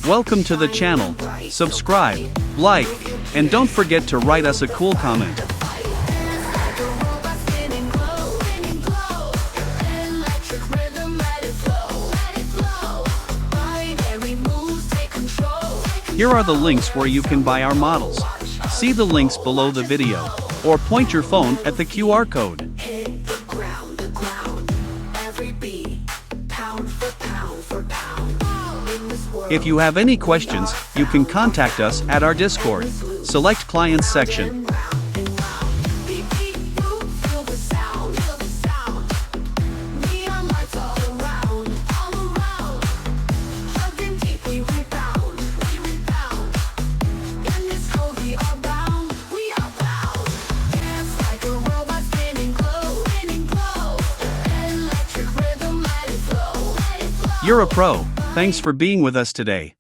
Welcome to the channel. Subscribe, like, and don't forget to write us a cool comment. Here are the links where you can buy our models. See the links below the video, or point your phone at the QR code. If you have any questions, you can contact us at our Discord. Select Clients section. You're a pro. Thanks for being with us today.